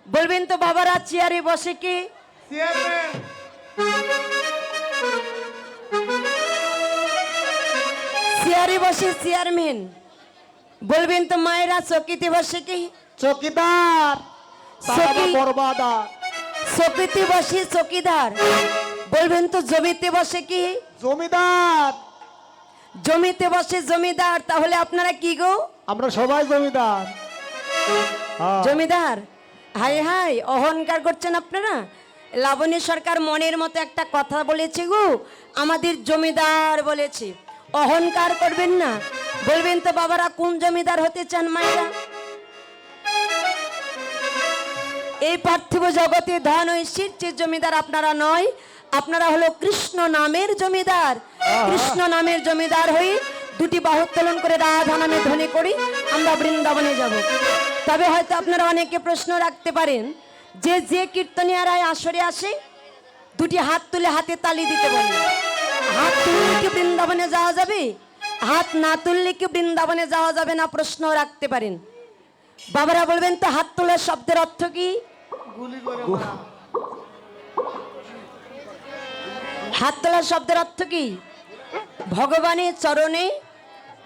বলবেন তো বাবারা চেয়ারে বসে কি? চেয়ারম্যান। চেয়ারে বসে চেয়ারম্যান। বলবেন তো মায়েরা চকিতে বসে কি? চকিদার। চকি- বরবাদার। চকিতে বসে চকিদার। বলবেন তো জমিতে বসে কি? জমিদার। জমিতে বসে জমিদার। তাহলে আপনারা কি গো? আমরা সবাই জমিদার। হ্যাঁ। জমিদার। হাই হাই অহংকার করছেন আপনারা। লাবণী সরকার মনের মতো একটা কথা বলেছে গো, আমাদের জমিদার বলেছে। অহংকার করবেন না। বলবেন তো বাবারা কোন জমিদার হতে চান মায়েরা? এই পার্থিব জগতে ধন ঐশ্বর্যের যে জমিদার আপনারা নয়, আপনারা হলো কৃষ্ণ নামের জমিদার। কৃষ্ণ নামের জমিদার হয়ে দুটি বাহু উত্তোলন করে রাধা নামে ধ্বনি করি আমরা বৃন্দাবনে যাব। তবে হয়তো আপনারা অনেকে প্রশ্ন রাখতে পারেন যে যে কীর্তনিয়ারায় আসরে আসে দুটি হাত তুলে হাতে তালি দিতে বলে, হাত তুললে কি বৃন্দাবনে যাওয়া যাবে? হাত না তুললে কি বৃন্দাবনে যাওয়া যাবে না? প্রশ্ন রাখতে পারেন। বাবারা বলবেন তো হাত তোলার শব্দের অর্থ কি? গুলি করে মারা। হাত তোলার শব্দের অর্থ কি? ভগবানের চরণে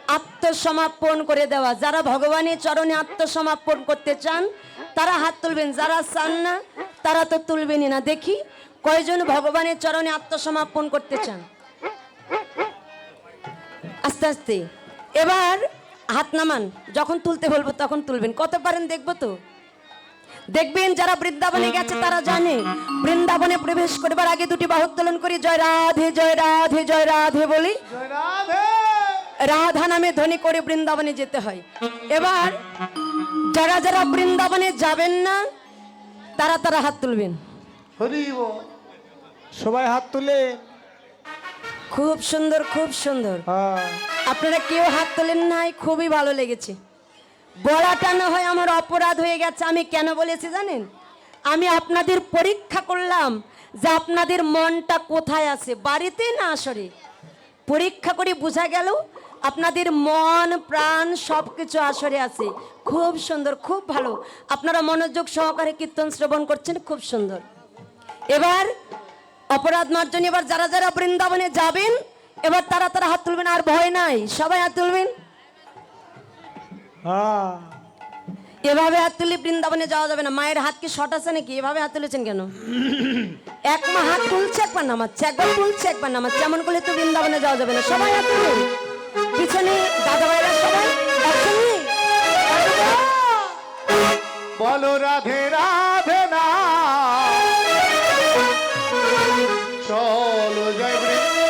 আত্মসমর্পণ করে দেওয়া। যারা ভগবানের চরণে আত্মসমর্পণ করতে চান তারা হাত তুলবেন, যারা চান না তারা তো তুলবেনই না। দেখি কয়জন ভগবানের চরণে আত্মসমর্পণ করতে চান। আস্তে আস্তে এবার হাত নামান, যখন তুলতে বলবো তখন তুলবেন। কত পারেন দেখবো তো। দেখবেন যারা বৃন্দাবনে গেছে তারা জানে বৃন্দাবনে প্রবেশ করবার আগে দুটি বাহু উত্তোলন করি জয় রাধে জয় রাধে জয় রাধে বলি, জয় রাধে। রাধা নামে ধ্বনি করে বৃন্দাবনে যেতে হয়। এবার যারা যারা বৃন্দাবনে যাবেন না তারা তারা হাত তুলবেন। হরি বল। সবাই হাত তুলে। খুব সুন্দর খুব সুন্দর। হ্যাঁ। আপনারা কেউ হাত তোলেন নাই, খুবই ভালো লেগেছে। বলাটা না হয় আমার অপরাধ হয়ে গেছে। আমি কেন বলেছি জানেন? আমি আপনাদের পরীক্ষা করলাম যে আপনাদের মনটা কোথায় আছে, বাড়িতে না আসরে। পরীক্ষা করে বোঝা গেল আপনাদের মন প্রাণ সব কিছু আসরে আছে। খুব সুন্দর খুব ভালো। আপনারা মনোযোগ সহকারে কীর্তন শ্রবণ করছেন, খুব সুন্দর। এবার অপরাধ মার্জনী, এবার যারা যারা বৃন্দাবনে যাবেন এবার তারা তারা হাত তুলবেন। আর ভয় নাই, সবাই হাত তুলবেন। হ্যাঁ। এভাবে হাত তুলে বৃন্দাবনে যাওয়া যাবে না। মায়ের হাত কি শর্ট আছে নাকি? এভাবে হাত তুলেছেন কেন? এক মা হাত তুলছে একবার নামাচ্ছে, একবার তুলছে একবার নামাচ্ছে, এমন করলে তো বৃন্দাবনে যাওয়া যাবে না। সবাই হাত তুলুন। পিছনে দাদা ভাইরা সবাই একসঙ্গে বলো রাধে রাধে না। চলো জয় বৃন্দাবন।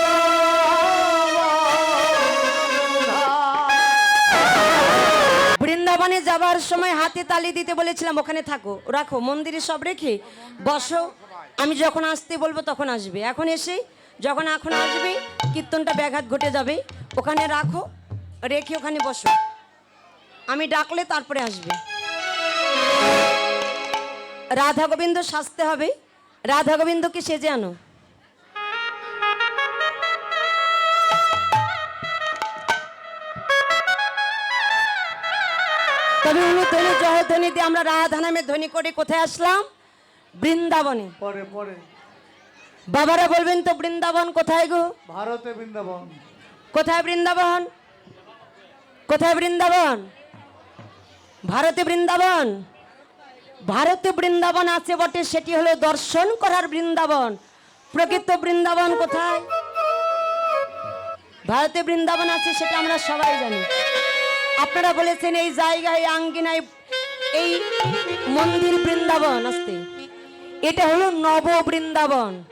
বৃন্দাবনে যাবার সময় হাতে তালি দিতে বলেছিলাম, ওখানে থাকো, রাখো, মন্দিরে সব রেখে বসো। আমি যখন আসতে বলবো তখন আসবে। এখন এসে যখন এখন আসবে কীর্তনটা ব্যাঘাত ঘটে যাবে, ওখানে রাখো, রেখে ওখানে বসো। আমি ডাকলে তারপরে আসবে। রাধা গোবিন্দ সাজতে হবে, রাধা গোবিন্দকে সেজে আনো। তবে অনুধ্বনি জয়ধ্বনি দিয়ে আমরা রাধা নামে ধ্বনি করে কোথায় আসলাম? বৃন্দাবনে। পরে পরে বাবারা বলবেন তো বৃন্দাবন কোথায় গো? ভারতে বৃন্দাবন। কোথায় বৃন্দাবন? কোথায় বৃন্দাবন? ভারতে বৃন্দাবন। ভারতে বৃন্দাবন আছে বটে, সেটি হলো দর্শন করার বৃন্দাবন। প্রকৃত বৃন্দাবন কোথায়? ভারতে বৃন্দাবন আছে সেটা আমরা সবাই জানি। আপনারা বলেছেন এই জায়গায় আঙ্গিনায় এই মন্দির বৃন্দাবন আসতে, এটা হলো নব বৃন্দাবন।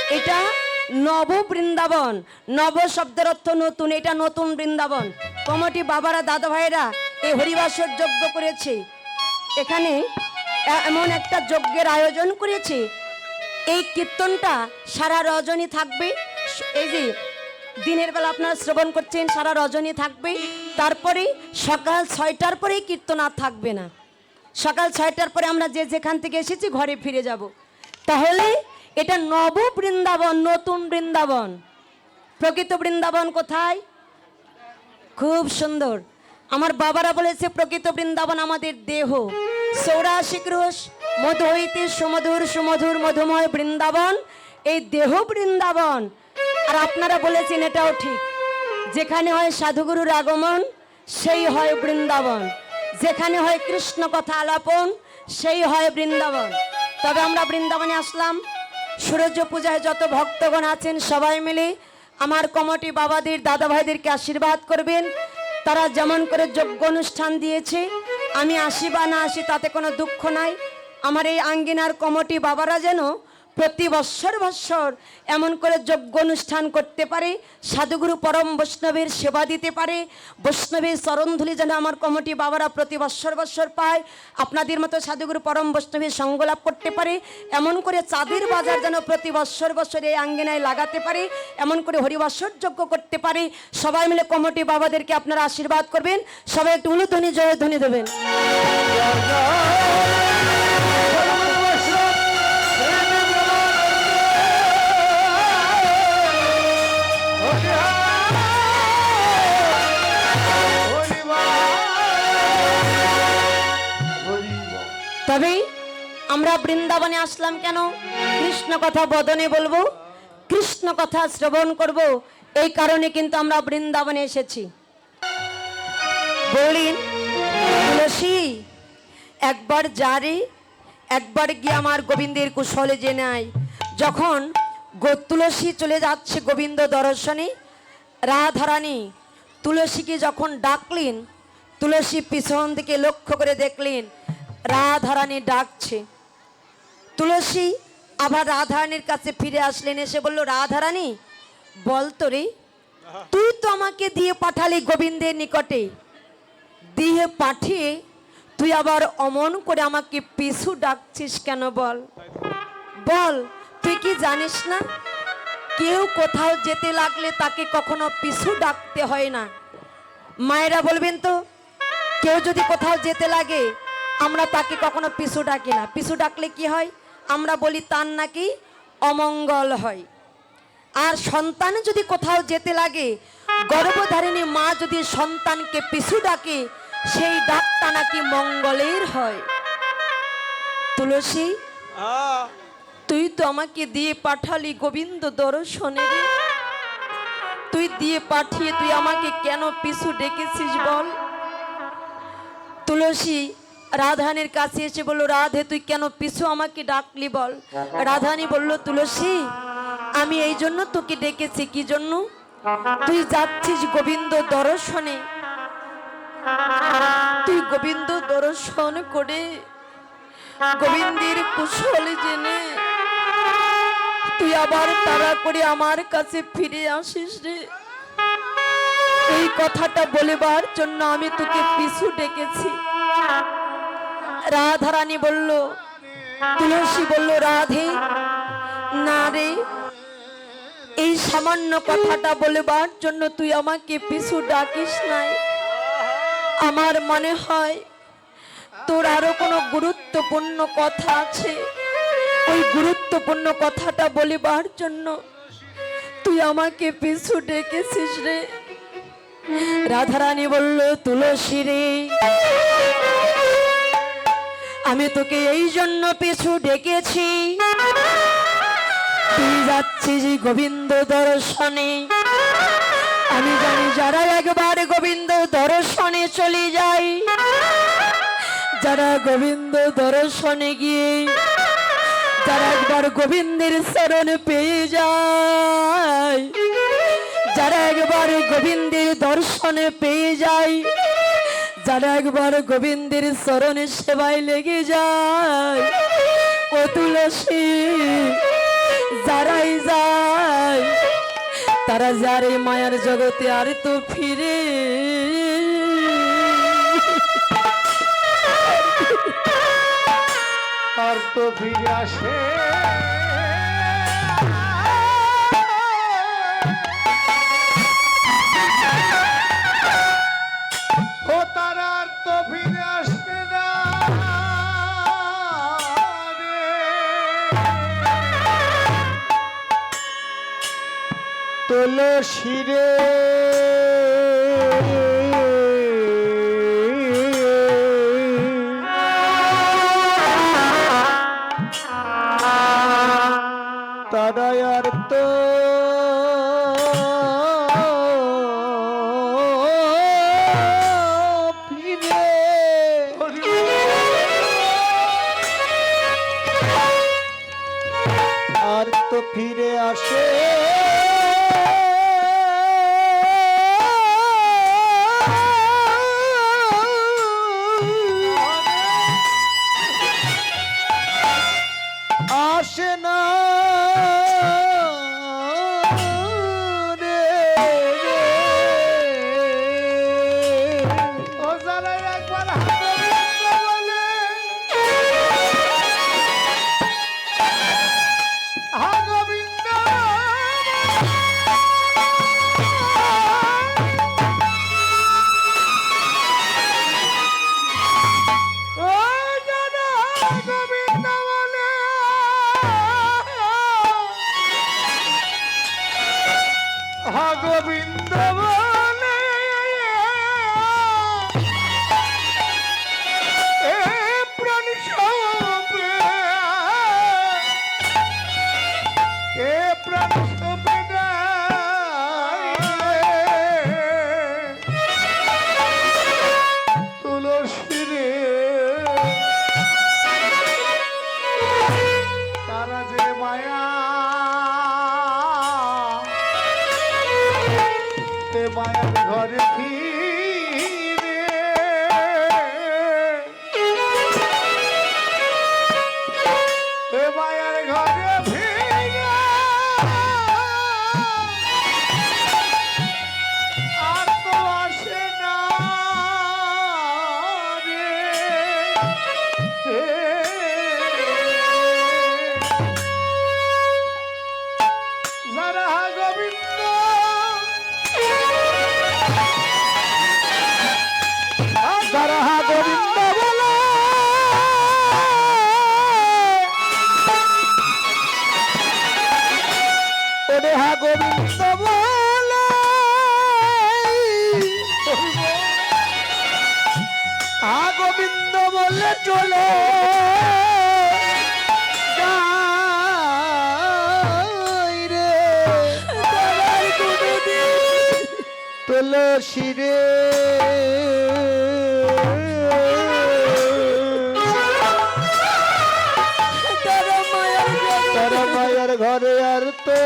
এটা নব বৃন্দাবন। নব শব্দের অর্থ নতুন, এটা নতুন বৃন্দাবন। কমিটি বাবারা দাদা ভাইরা এই হরিবাসর যজ্ঞ করেছে, এখানে এমন একটা যজ্ঞের আয়োজন করেছে। এই কীর্তনটা সারা রজনী থাকবে। এই যে দিনের বেলা আপনারা শ্রবণ করছেন, সারা রজনী থাকবে। তারপরে সকাল 6টার পরেই কীর্তন আর থাকবে না। সকাল 6টার পরে আমরা যে যেখান থেকে এসেছি ঘরে ফিরে যাব। তাহলে এটা নব বৃন্দাবন, নতুন বৃন্দাবন। প্রকৃত বৃন্দাবন কোথায়? খুব সুন্দর। আমার বাবারা বলেছে প্রকৃত বৃন্দাবন আমাদের দেহ। 84 ক্রোশ মধু হইতে সুমধুর সুমধুর মধুময় বৃন্দাবন এই দেহ বৃন্দাবন। আর আপনারা বলেছেন এটাও ঠিক, যেখানে হয় সাধুগুরুর আগমন সেই হয় বৃন্দাবন, যেখানে হয় কৃষ্ণ কথা আলাপন সেই হয় বৃন্দাবন। তবে আমরা বৃন্দাবনে আসলাম, সূর্য পূজায় যত ভক্তগণ আছেন সবাই মিলে আমার কমিটি বাবাদের দাদা ভাইদেরকে আশীর্বাদ করবেন। তারা যেমন করে যজ্ঞ অনুষ্ঠান দিয়েছে, আমি আসি বা না আসি তাতে কোনো দুঃখ নাই। আমার এই আঙ্গিনার কমিটি বাবারা যেন প্রতি বৎসর এমন করে যজ্ঞ অনুষ্ঠান করতে পারে, সাধুগুরু পরম বৈষ্ণবের সেবা দিতে পারে, বৈষ্ণবের চরণধুলি যেন আমার কমিটি বাবারা প্রতি বৎসর পায়, আপনাদের মতো সাধুগুরু পরম বৈষ্ণবের সঙ্গ লাভ করতে পারে, এমন করে চাঁদের বাজার যেন প্রতি বৎসর এই আঙ্গিনায় লাগাতে পারে, এমন করে হরিবৎসর যজ্ঞ করতে পারে। সবাই মিলে কমিটি বাবাদেরকে আপনারা আশীর্বাদ করবেন। সবাই একটু উলুধ্বনি জয়ধ্বনি দেবেন। তবে আমরা বৃন্দাবনে আসলাম কেন? কৃষ্ণ কথা বদনে বলবো, কৃষ্ণ কথা শ্রবণ করব, এই কারণে কিন্তু আমরা বৃন্দাবনে এসেছি। বলিন তুলসী একবার যারে, একবার গিয়ে আমার গোবিন্দের কুশলে জেনে আয়। যখন তুলসী চলে যাচ্ছে গোবিন্দ দর্শনে, রাধারানী তুলসীকে যখন ডাকলেন, তুলসী পিছন থেকে লক্ষ্য করে দেখলেন রাধারানী ডাকছে। তুলসী আবার রাধারানীর কাছে ফিরে আসলেন, এসে বলল, রাধারানী বলতো রে, তুই তো আমাকে দিয়ে পাঠালি গোবিন্দের নিকটে, দিয়ে পাঠিয়ে তুই আবার অমন করে আমাকে পিছু ডাকছিস কেন? বল বল, তুই কি জানিস না কেউ কোথাও যেতে লাগলে তাকে কখনো পিছু ডাকতে হয় না? মায়েরা বলবেন তো, কেউ যদি কোথাও যেতে লাগে আমরা তাকে কখনো পিছু ডাকি না। পিছু ডাকলে কি হয়? আমরা বলি তার নাকি অমঙ্গল হয়। আর সন্তান যদি কোথাও যেতে লাগে, গর্ভধারিণী মা যদি সন্তানকে পিছু ডাকে, সেই ডাকটা নাকি মঙ্গলের হয়। তুলসী তুই তো আমাকে দিয়ে পাঠালি গোবিন্দ দর্শনে, তুই দিয়ে পাঠিয়ে তুই আমাকে কেন পিছু ডেকেছিস বল? তুলসী রাধারানীর কাছে এসে বলল, রাধে তুই কেন পিছু আমাকে ডাকলি বল? রাধারানী বলল, তুলসী আমি এই জন্য তোকে ডেকেছি। কি জন্য? তুই যাচ্ছিস গোবিন্দ দর্শনে, তুই গোবিন্দ দর্শন করে গোবিন্দের কুশল জেনে তুই আবার তাড়া করে আমার কাছে ফিরে আসিস রে। এই কথাটা বলেবার জন্য আমি তোকে পিছু ডেকেছি। রাধারানী বলল, তুলসী বলল, রাধে না রে, এই সামান্য কথাটা বলেবার জন্য তুই আমাকে পিছু ডাকিস নাই। আমার মনে হয় তোর আরো কোনো গুরুত্বপূর্ণ কথা আছে, ওই গুরুত্বপূর্ণ কথাটা বলিবার জন্য তুই আমাকে পিছু ডেকেছিস রে। রাধারানী বলল, তুলসী রে, আমি তোকে এই জন্য পিছু ডেকেছি, তুই যাচ্ছিস গোবিন্দ দর্শনে। আমি জানি যারা একবার গোবিন্দ দর্শনে চলে যায়, যারা গোবিন্দ দর্শনে গিয়ে যারা একবার গোবিন্দের শরণ পেয়ে যায়, যারা একবার গোবিন্দের দর্শনে পেয়ে যায়, যারা একবার গোবিন্দের শরণে সেবায় লেগে যায়, ও তুলসী যারাই যায় তারা যারে মায়ার জগতে আর তো ফিরে আসে। ও তারা আর তো ফিরে আসবে না রে। তুলসী রে তারা আর তো ফিরে আর তো ফিরে আসে আসে না রে ও যারা একবার হা গোবিন্দ ও যারা গোবিন্দ বলে হা গোবিন্দ বলে এ প্রাণ সবে এ প্রাণ সবে তুলসী রে তারা যে মায়া এ মায়ার ঘরে ফিরে এ মায়ার ঘরে ফিরে আর তো আসে না রে যারা গোবিন্দ যারা গোবিন্দ বলে ওরে হা গোবিন্দ বলে হা গোবিন্দ বলে চলে যাই রে তুলসী রে তারা মায়ার ঘরে আর তো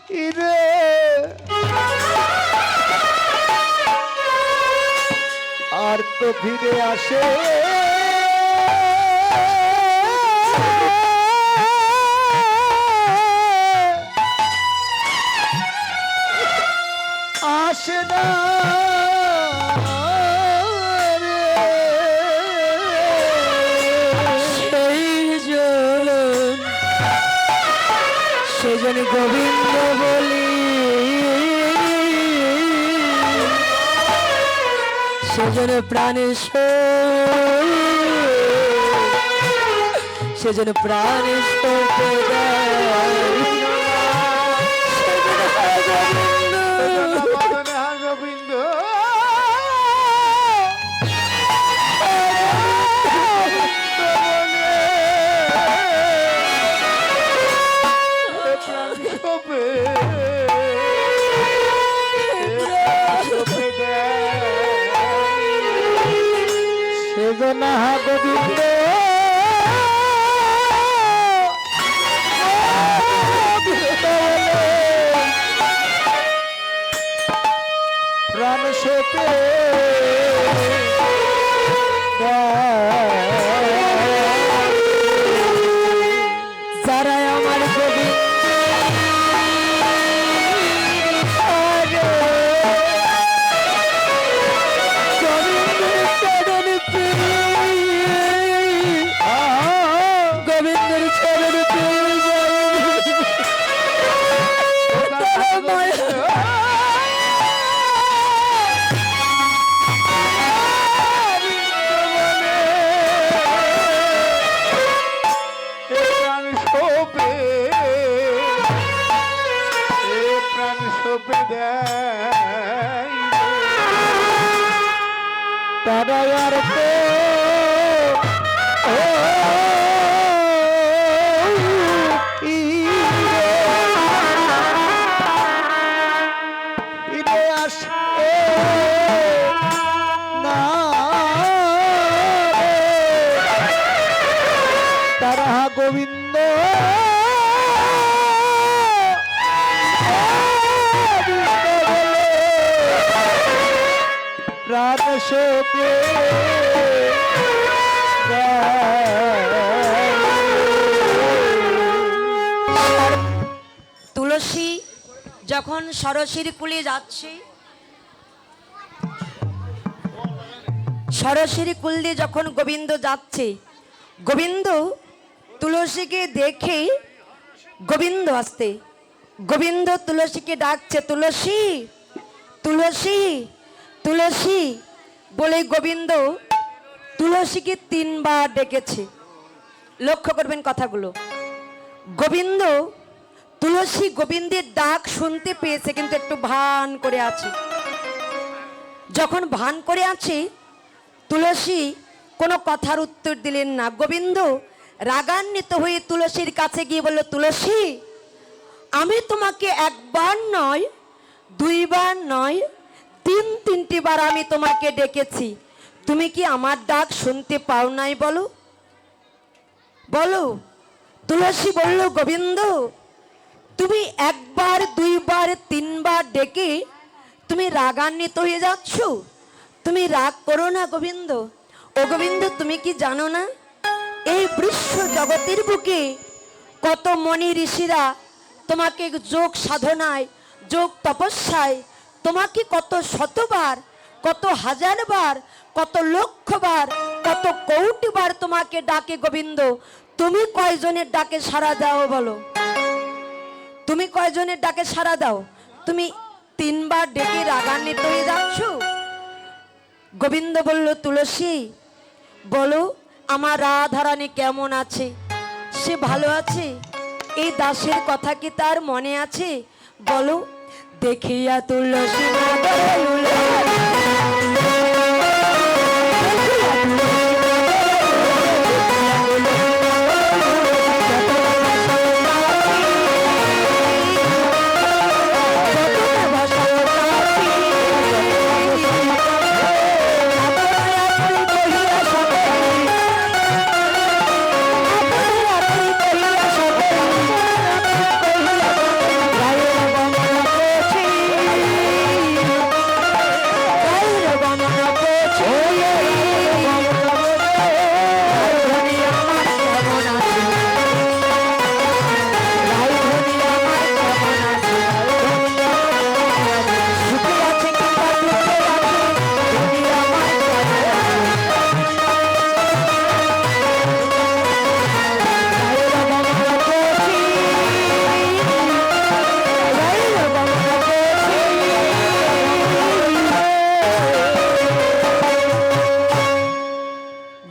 ফিরে আর তো ফিরে আসে আসে না রে সেজন্য গোবিন্দ বলি সেজন্য প্রাণেশ্বর সেজন্য প্রাণেশ্বর গোবিন্দ সেজনা গোবিন্দ প্রাণ সোপে যারা আমার গোবিন্দ গোবিন্দের চরণ তারা আর তো ইরে আসে না রে, তারা গোবিন্দ প্রাণ শোকে তুলসী যখন সরসীর কুলে যাচ্ছে, সরসীর কুল দিয়ে যখন গোবিন্দ যাচ্ছে, গোবিন্দ তুলসীকে দেখে গোবিন্দ আসতে, গোবিন্দ তুলসীকে ডাকছে, তুলসী তুলসী তুলসী বলে গোবিন্দ তুলসীকে 3 বার ডেকেছে। লক্ষ্য করবেন কথাগুলো। গোবিন্দ তুলসী গোবিন্দের ডাক শুনতে পেয়েছে, কিন্তু একটু ভান করে আছে। যখন ভান করে আছে, তুলসী কোনো কথার উত্তর দিলেন না। গোবিন্দ রাগান্বিত হয়ে তুলসীর কাছে গিয়ে বলল, তুলসী, আমি তোমাকে 1 বার নয়, 2 বার নয়, 3টি বার আমি তোমাকে ডেকেছি, তুমি কি আমার ডাক শুনতে পাও নাই? বলো বলো। তুলসী বলল, গোবিন্দ, তুমি 1 বার 2 বার 3 বার ডেকে তুমি রাগান্বিত হয়ে যাচ্ছ, তুমি রাগ করো না গোবিন্দ। ও গোবিন্দ, তুমি কি জানো না এই বিশ্ব জগতের বুকে কত মনি ঋষিরা তোমাকে যোগ সাধনায়, যোগ তপস্যায় তোমাকে কত শতবার, কত হাজারবার, কত লক্ষবার, কত কোটিবার তোমাকে ডাকে গোবিন্দ, তুমি কয়জনের ডাকে সাড়া দাও? বলো, তুমি কয়জনের ডাকে সাড়া দাও? তুমি 3 বার ডেকে রাগান্বিত হয়ে যাচ্ছ। গোবিন্দ বলল, তুলসী, বলো আমার রাধারানী কেমন আছে? সে ভালো আছে? এই দাসের কথা কি তার মনে আছে? বলো। দেখিয়া তুলসী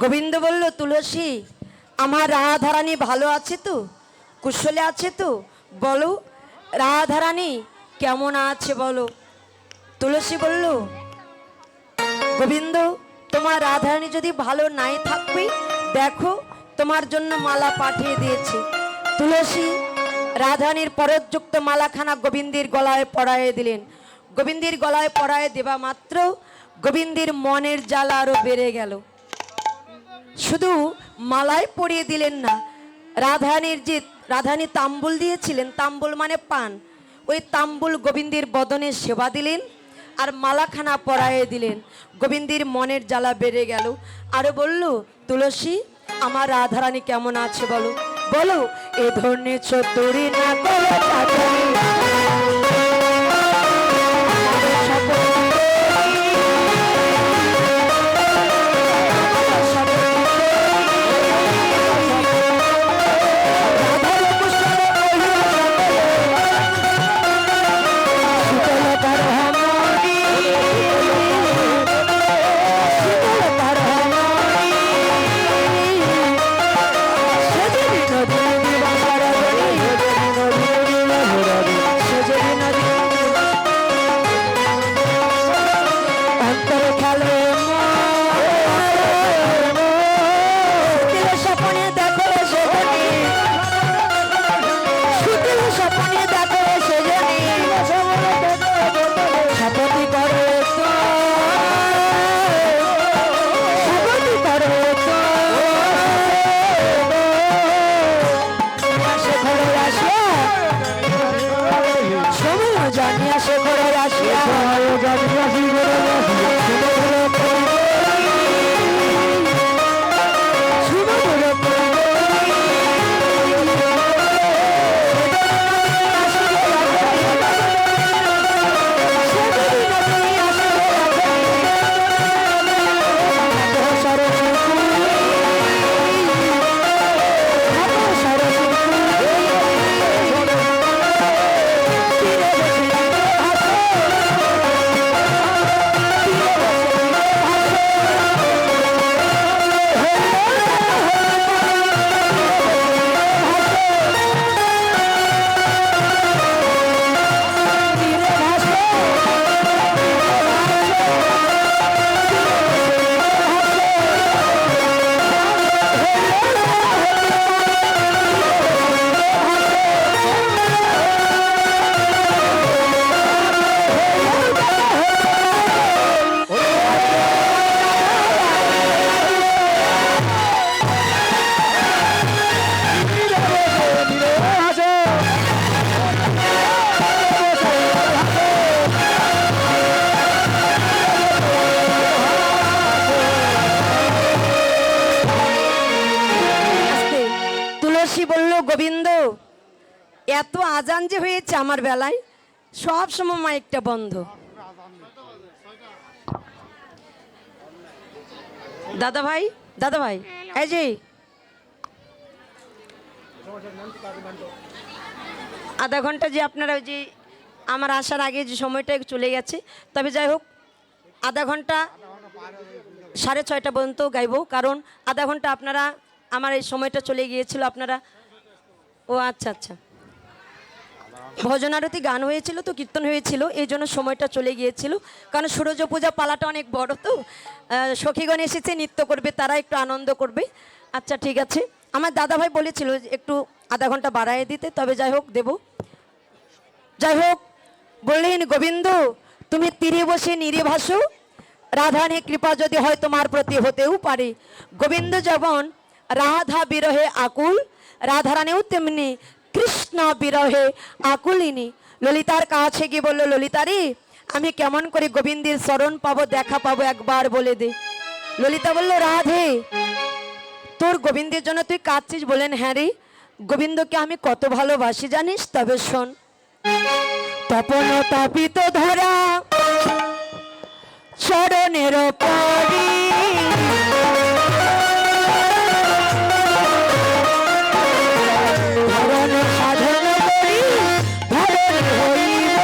গোবিন্দ বলল, তুলসী, আমার রাধারানী ভালো আছে তো? কুশলে আছে তো? বলো রাধারানী কেমন আছে বলো। তুলসী বলল, গোবিন্দ, তোমার রাধারানী যদি ভালো নাই থাকবে, দেখো তোমার জন্য মালা পাঠিয়ে দিয়েছি। তুলসী রাধারানীর পরযুক্ত মালাখানা গোবিন্দের গলায় পরায়ে দিলেন। গোবিন্দের গলায় পরায়ে দেবা মাত্র গোবিন্দের মনের জ্বালা আরো বেড়ে গেল। শুধু মালায় পরিয়ে দিলেন না, রাধারানী তাম্বুল দিয়েছিলেন, তাম্বুল মানে পান, ওই তাম্বুল গোবিন্দের বদনে সেবা দিলেন আর মালাখানা পরায়ে দিলেন। গোবিন্দের মনের জ্বালা বেড়ে গেল। আরো বলল, তুলসী, আমার রাধারানী কেমন আছে বলো। বলো, এ ধরনের চতুরি না করো এত আজান যে হয়েছে আমার বেলায়, সব সময় মাইকটা বন্ধ। দাদা ভাই, দাদা ভাই, এই যে আধা ঘন্টা যে আপনারা ওই যে আমার আসার আগে যে সময়টা চলে গেছে, তবে যাই হোক আধা ঘন্টা 6:30 পর্যন্ত গাইবো, কারণ আধা ঘন্টা আপনারা আমার এই সময়টা চলে গিয়েছিল আপনারা। ও আচ্ছা আচ্ছা, ভজনারতি গান হয়েছিল তো, কীর্তন হয়েছিল, এই জন্য সময়টা চলে গিয়েছিল। কারণ সূরজ পূজা পালাটা অনেক বড় তো, সখীগণ এসেছে নৃত্য করবে, তারা একটু আনন্দ করবে। আচ্ছা ঠিক আছে, আমার দাদা ভাই বলেছিল যে একটু আধা ঘন্টা বাড়ায় দিতে, তবে যাই হোক দেব। যাই হোক, বললেন গোবিন্দ তুমি তীরে বসে নীরে ভাসো, রাধানে কৃপা যদি হয় তোমার প্রতি হতেও পারে। গোবিন্দ যেমন রাধা বিরহে আকুল, রাধারানীও তেমনি কৃষ্ণ বিরহে আকুলিনী। ললিতার কাছে গিয়ে বলল, ললিতারে আমি কেমন করে গোবিন্দের শরণ পাবো, দেখা পাবো, একবার বলে দে। ললিতা বলল, রাধে তোর গোবিন্দের জন্য তুই কাঁদছিস? বলেন, হ্যাঁ রে, গোবিন্দকে আমি কত ভালোবাসি জানিস? তবে শোন, তপন তাপিত ধরা চরণের পরি, ধরণ সাধন করি ধরণ হইব,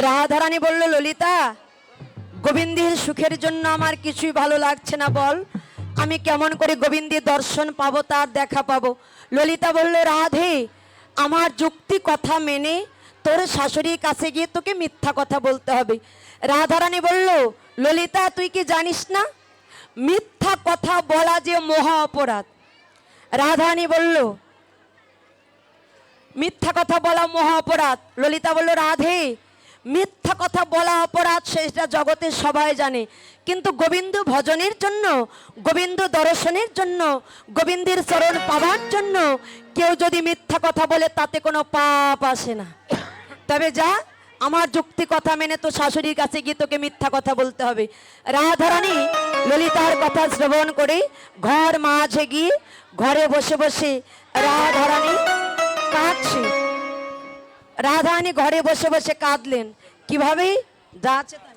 রাধারানী বলল, ললিতা গোবিন্দের সুখের জন্য আমার কিছুই ভালো লাগছে না, বল আমি কেমন করে গোবিন্দের দর্শন পাবো, তার দেখা পাবো। ললিতা বলল, রাধে আমার যুক্তি কথা মেনে তোর শাশুড়ির কাছে গিয়ে তোকে মিথ্যা কথা বলতে হবে। রাধারানী বলল, ললিতা তুই কি জানিস না মিথ্যা কথা বলা যে মহা অপরাধ? রাধারানী বলল, মিথ্যা কথা বলা মহা অপরাধ। ললিতা বলল, রাধে মিথ্যা কথা বলা অপরাধ সেটা জগতের সবাই জানে, কিন্তু গোবিন্দ ভজনের জন্য, গোবিন্দ দর্শনের জন্য, গোবিন্দের চরণ পাওয়ার জন্য কেউ যদি মিথ্যা কথা বলে তাতে কোনো পাপ আসে না। তবে যা, আমার যুক্তি কথা মেনে তো শাশুড়ির কাছে গিয়ে তোকে মিথ্যা কথা বলতে হবে। রাধারানী ললিতার কথা শ্রবণ করে ঘর মাঝে গিয়ে ঘরে বসে বসে রাধারানী কাঁদছে। রাধারানী ঘরে বসে বসে কাঁদলেন। কিভাবে? যা আছে তাই।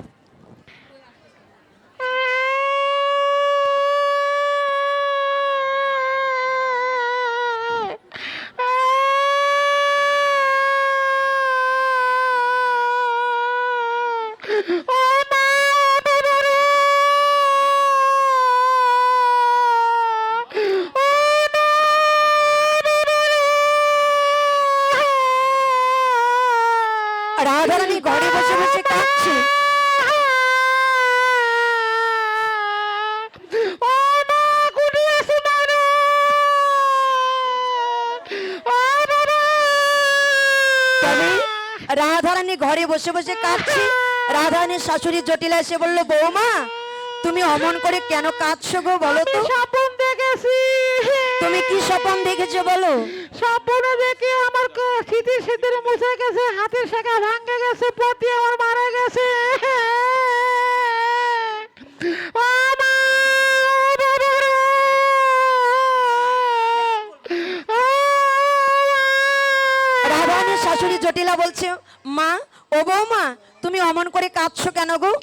রাধারানী ঘরে বসে বসে কাঁদছে। তবে রাধারানী ঘরে বসে বসে কাঁদছে। রাধারানীর শাশুড়ি জটিলা এসে বলল, বৌমা তুমি অমন করে কেন কাঁদছো গো, বলো তো। স্বপ্ন দেখেছি। তুমি কি স্বপ্ন দেখেছো বলো? স্বপ্ন দেখে আমার স্মৃতি স্মৃতির মুছে গেছে, হাতের শাখা ভাঙে গেছে, পতি আমার মারা গেছে। ও মা, ও বাবা রে। ও মা। রাধারানীর শাশুড়ি জটিলা বলছে, মা ও বৌমা তুমি অমন করে কাঁদছো কেন গো?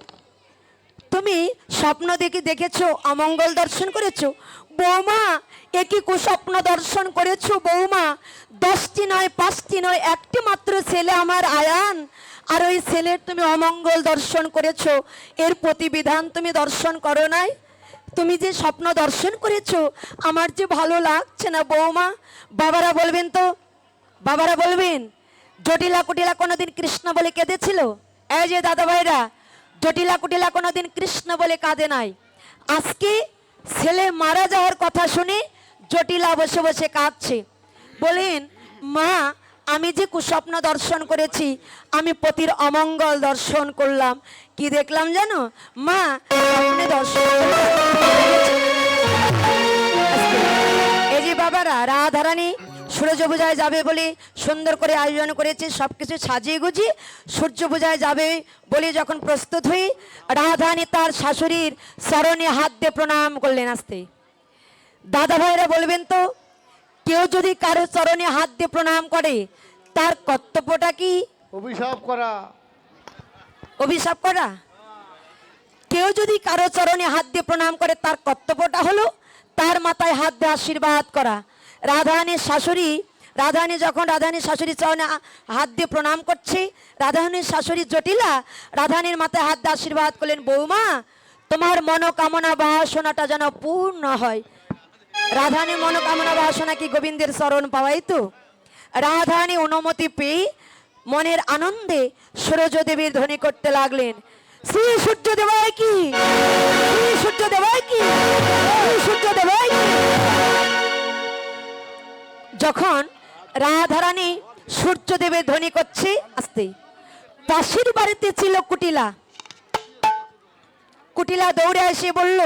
তুমি স্বপ্ন দেখেছো, অমঙ্গল দর্শন করেছো? বৌমা এ কি কুস্বপ্ন দর্শন করেছো বৌমা? 10টি নয় 5টি নয়, একটি মাত্র ছেলে আমার আয়ান, আর ওই ছেলের তুমি অমঙ্গল দর্শন করেছো। এর প্রতিবিধান তুমি দর্শন করো নাই। তুমি যে স্বপ্ন দর্শন করেছো আমার যে ভালো লাগছে না বৌমা। বাবারা বলবেন তো, বাবারা বলবেন জটিলা কুটিলা কোনোদিন কৃষ্ণ বলে কেঁদেছিল? এই যে দাদা ভাইরা, জটিলা কুটিলা কোনোদিন কৃষ্ণ বলে কাঁদে নাই। আজকে ছেলে মারা যাওয়ার কথা শুনে জটিলা বসে বসে কাঁদছে। বলেন, মা আমি যে কুস্বপ্ন দর্শন করেছি, আমি পতির অমঙ্গল দর্শন করলাম। কি দেখলাম জানো মা? স্বপ্নে দর্শন এই যে বাবারা, রাধারানী সূর্য পূজায় যাবে বলে সুন্দর করে আয়োজন করেছে, সবকিছু সাজিয়ে গুজিয়ে সূর্য পূজায় যাবে বলে যখন প্রস্তুত হয়ে রাধারানী তার শাশুড়ির চরণে হাত দিয়ে প্রণাম করলেন। আসতে দাদা ভাইরা বলবেন তো, কেউ যদি কারো চরণে হাত দিয়ে প্রণাম করে তার কর্তব্যটা কি? অভিশাপ করা। অভিশাপ করা। কেউ যদি কারো চরণে হাত দিয়ে প্রণাম করে তার কর্তব্যটা হলো তার মাথায় হাত দিয়ে আশীর্বাদ করা। রাধারানীর শাশুড়ি, রাধারানী যখন রাধারানীর শাশুড়ির চরণে হাত দিয়ে প্রণাম করছে, রাধারানীর শাশুড়ি জটিলা রাধারানীর মাথায় হাত দিয়ে আশীর্বাদ করলেন, বৌমা তোমার মনোকামনা বাসনাটা যেন পূর্ণ হয়। রাধারানীর মনোকামনা বাসনা কি? গোবিন্দের চরণ পাওয়াই তো। রাধারানী অনুমতি পেয়ে মনের আনন্দে সূর্যদেবীর ধ্বনি করতে লাগলেন, শ্রী সূর্য দেবায় কি, শ্রী সূর্য দেবায় কি, শ্রী সূর্য দেবায় কি। যখন রাধারানী সূর্যদেবের ধ্বনি করছে, আসতে পাশের বাড়িতে ছিল কুটিলা। কুটিলা দৌড়ে এসে বলল,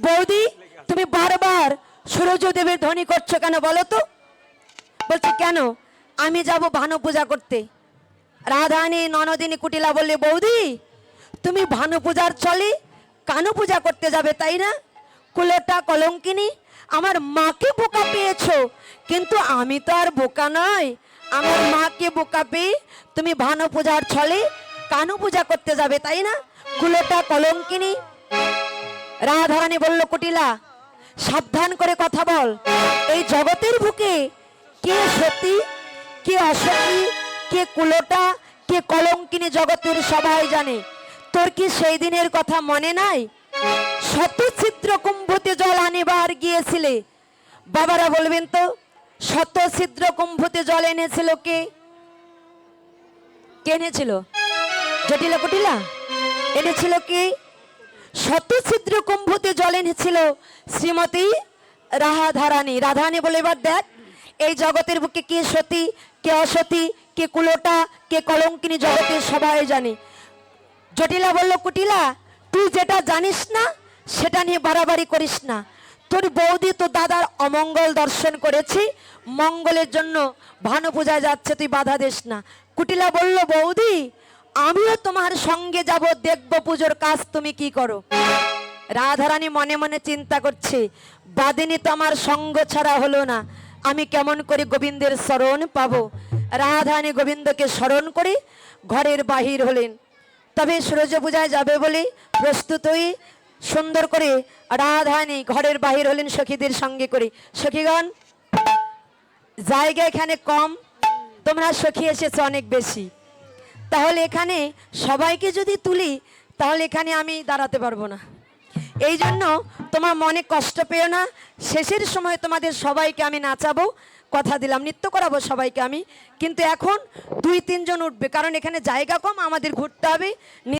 বৌদি তুমি বারবার সূর্যদেবের ধ্বনি করছো কেন বলো তো? বলছে, কেন? আমি যাব ভানু পূজা করতে। রাধারানী ননদিনী কুটিলা বললে, বৌদি তুমি ভানু পূজার চলে কানু পূজা করতে যাবে তাই না? কুলোটা কলঙ্কিনী আমার মাকে বোকা পেয়েছো, কিন্তু আমি তো আর বোকা নয়। আমার মাকে বোকা পেয়ে তুমি ভানু পূজার ছলে কানু পূজা করতে যাবে তাই না? কুলোটা কলঙ্কিনী। রাধারানী বলল, কুটিলা সাবধান করে কথা বল। এই জগতের বুকে কে সতী, কে অসতী, কে কুলোটা, কে কলঙ্কিনী জগতের সবাই জানে। তোর কি সেই দিনের কথা মনে নাই? শত ছিদ্র কুম্ভতে জল আনিবার গিয়েছিলে। বাবারা বলবেন তো, শত ছিদ্র কুম্ভতে জল এনেছিল কে? কে এনেছিল? জটিলা কুটিলা এনেছিল কি? শত ছিদ্র কুম্ভতে জল এনেছিল শ্রীমতী রাধারানী। রাধারানী বলে, এবার দেখ এই জগতের বুকে কে সতী, কে অসতী, কে কুলোটা, কে কলঙ্কিনী জগতের সবাই জানে। জটিলা বলল, কুটিলা তুই যেটা জানিস না সেটা নিয়ে বাড়াবাড়ি করিস না। তোর বৌদি তো দাদার অমঙ্গল দর্শন করেছি, মঙ্গলের জন্য ভানু পূজায় যাচ্ছে, তুই বাধা দিস না। কুটিলা বলল, বৌদি আমিও তোমার সঙ্গে যাব, দেখব পুজোর কাজ তুমি কি করো। রাধারানী মনে মনে চিন্তা করছে, বাদিনী তো আমার সঙ্গ ছাড়া হলো না, আমি কেমন করে গোবিন্দের শরণ পাবো। রাধারানী গোবিন্দকে স্মরণ করে ঘরের বাহির হলেন। তবে সূর্য পূজায় যাবে বলে প্রস্তুত হয়ে সুন্দর করে রাধারানী ঘরের বাহির হলেন সখীদের সঙ্গে করে। সখীগণ, জায়গা এখানে কম, তোমরা সখী এসেছো অনেক বেশি, তাহলে এখানে সবাইকে যদি তুলি তাহলে এখানে আমি দাঁড়াতে পারবো না। এই জন্য তোমার মনে কষ্ট পেও না, শেষের সময় তোমাদের সবাইকে আমি নাচাবো, কথা দিলাম, নৃত্য করাবো সবাইকে আমি। কিন্তু এখন 2-3 জন উঠবে, কারণ এখানে জায়গা কম, আমাদের ঘুরতে হবে।